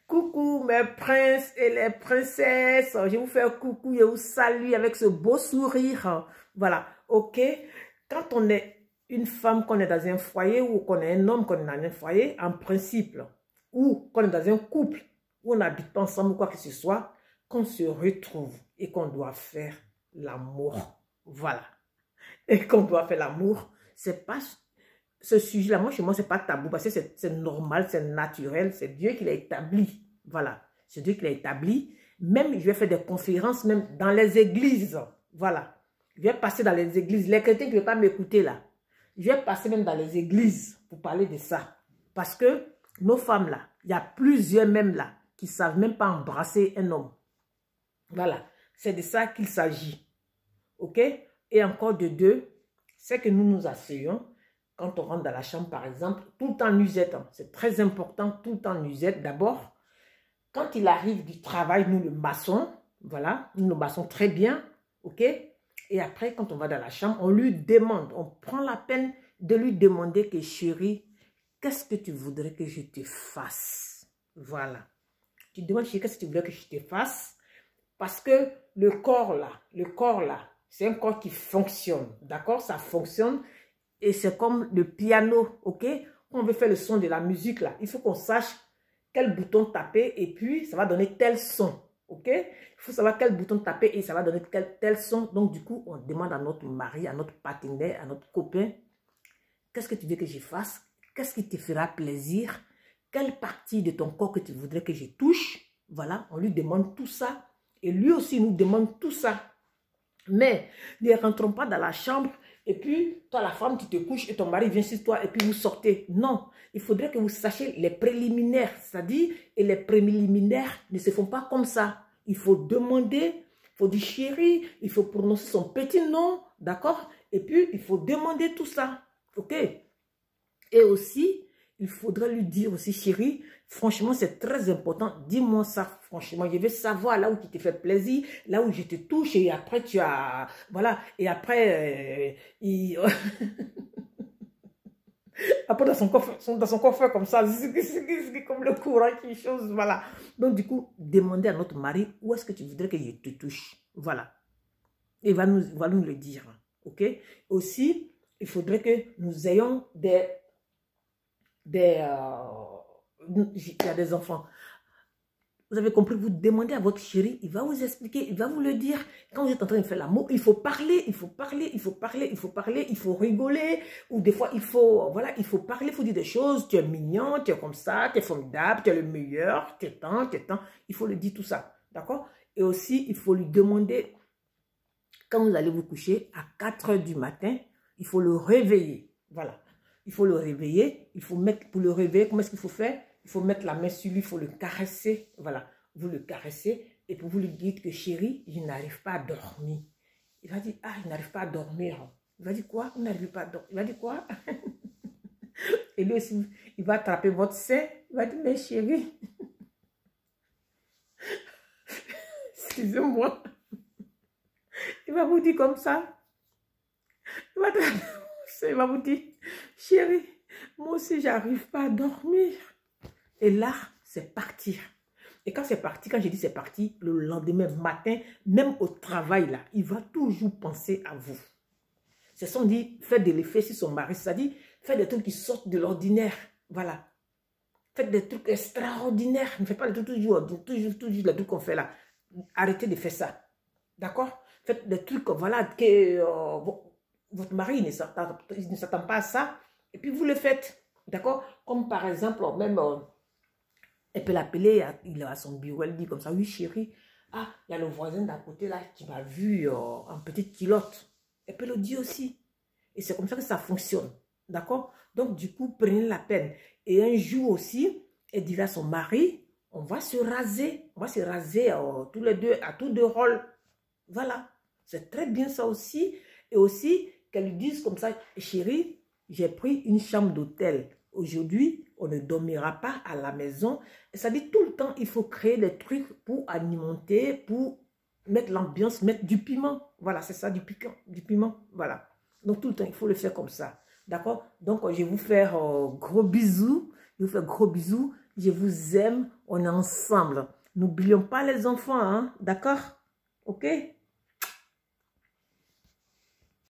Coucou mes princes et les princesses. Je vous fais un coucou, je vous salue avec ce beau sourire. Voilà, ok. Quand on est une femme, qu'on est dans un foyer ou qu'on est un homme, qu'on est dans un foyer, en principe, ou qu'on est dans un couple, où on n'habite pas ensemble ou quoi que ce soit, qu'on se retrouve et qu'on doit faire l'amour. Voilà. Et qu'on doit faire l'amour, c'est pas... Ce sujet-là, moi, chez moi, c'est pas tabou parce que c'est normal, c'est naturel, c'est Dieu qui l'a établi. Voilà, c'est Dieu qui l'a établi. Même, je vais faire des conférences, même dans les églises. Voilà, je vais passer dans les églises. Les chrétiens qui ne veulent pas m'écouter là, je vais passer même dans les églises pour parler de ça. Parce que nos femmes là, il y a plusieurs même là qui ne savent même pas embrasser un homme. Voilà, c'est de ça qu'il s'agit. Ok? Et encore de deux, c'est que nous nous asseyons. Quand on rentre dans la chambre, par exemple, tout le temps nuisette, hein. C'est très important, tout le temps nuisette. D'abord, quand il arrive du travail, nous le massons, voilà, nous le massons très bien, ok? Et après, quand on va dans la chambre, on lui demande, on prend la peine de lui demander que chérie, qu'est-ce que tu voudrais que je te fasse? Voilà. Tu demandes, chérie, qu'est-ce que tu voudrais que je te fasse? Parce que le corps là, c'est un corps qui fonctionne, d'accord? Ça fonctionne. Et c'est comme le piano, ok? Quand on veut faire le son de la musique, là, il faut qu'on sache quel bouton taper et puis ça va donner tel son, ok? Il faut savoir quel bouton taper et ça va donner tel son. Donc, du coup, on demande à notre mari, à notre partenaire, à notre copain, qu'est-ce que tu veux que je fasse? Qu'est-ce qui te fera plaisir? Quelle partie de ton corps que tu voudrais que je touche? Voilà, on lui demande tout ça. Et lui aussi nous demande tout ça. Mais ne rentrons pas dans la chambre et puis toi la femme tu te couches et ton mari vient sur toi et puis vous sortez. Non, il faudrait que vous sachiez les préliminaires, c'est-à-dire et les préliminaires ne se font pas comme ça. Il faut demander, il faut dire chérie, il faut prononcer son petit nom, d'accord? Et puis il faut demander tout ça, ok? Et aussi, il faudrait lui dire aussi, chérie, franchement, c'est très important. Dis-moi ça, franchement. Je veux savoir là où tu te fais plaisir, là où je te touche. Et après, tu as... Voilà. Et après, après, dans son coffre comme ça, comme le courant qui chose, voilà. Donc, du coup, demandez à notre mari, où est-ce que tu voudrais que je te touche? Voilà. Il va nous le dire. OK? Aussi, il faudrait que nous ayons il y a des enfants. Vous avez compris, vous demandez à votre chéri, il va vous expliquer, il va vous le dire. Quand vous êtes en train de faire l'amour, il faut parler, il faut parler, il faut parler, il faut parler, il faut rigoler. Ou des fois, il faut, voilà, il faut parler, il faut dire des choses. Tu es mignon, tu es comme ça, tu es formidable, tu es le meilleur, tu es tant, tu es tant. Il faut le dire tout ça, d'accord? Et aussi, il faut lui demander, quand vous allez vous coucher, à 4 h du matin, il faut le réveiller, voilà. Il faut le réveiller, il faut mettre, pour le réveiller, comment est-ce qu'il faut faire? Il faut mettre la main sur lui, il faut le caresser, voilà. Vous le caressez et puis vous lui dites que chérie, je n'arrive pas à dormir. Il va dire, ah, il n'arrive pas à dormir. Il va dire quoi? Il n'arrive pas à dormir. Il va dire quoi? Et lui aussi, il va attraper votre sein. Il va dire, mais chérie, excusez-moi. Il va vous dire comme ça. Il va vous dire, chérie, moi aussi, j'arrive pas à dormir. Et là, c'est partir. Et quand c'est parti, quand je dis c'est parti, le lendemain matin, même au travail, là, il va toujours penser à vous. C'est son dit, faire de l'effet sur son mari, c'est-à-dire faire des trucs qui sortent de l'ordinaire. Voilà. Faites des trucs extraordinaires. Ne faites pas des trucs toujours les trucs qu'on fait là. Arrêtez de faire ça. D'accord? Faites des trucs, voilà, que votre mari ne s'attend pas à ça. Et puis vous le faites. D'accord? Comme par exemple, même... elle peut l'appeler, il est à son bureau, elle dit comme ça, oui chérie, ah, il y a le voisin d'à côté là qui m'a vu en petite culotte. Elle peut le dire aussi. Et c'est comme ça que ça fonctionne. D'accord? Donc du coup, prenez la peine. Et un jour aussi, elle dira à son mari, on va se raser. On va se raser tous les deux, à tous deux rôles. Voilà. C'est très bien ça aussi. Et aussi, qu'elle lui dise comme ça, chérie, j'ai pris une chambre d'hôtel. Aujourd'hui, on ne dormira pas à la maison. Ça dit tout le temps, il faut créer des trucs pour alimenter, pour mettre l'ambiance, mettre du piment. Voilà, c'est ça, du piquant, du piment. Voilà. Donc tout le temps, il faut le faire comme ça. D'accord? Donc, je vais vous faire gros bisous. Je vous fais gros bisous. Je vous aime. On est ensemble. N'oublions pas les enfants, hein? D'accord? Ok?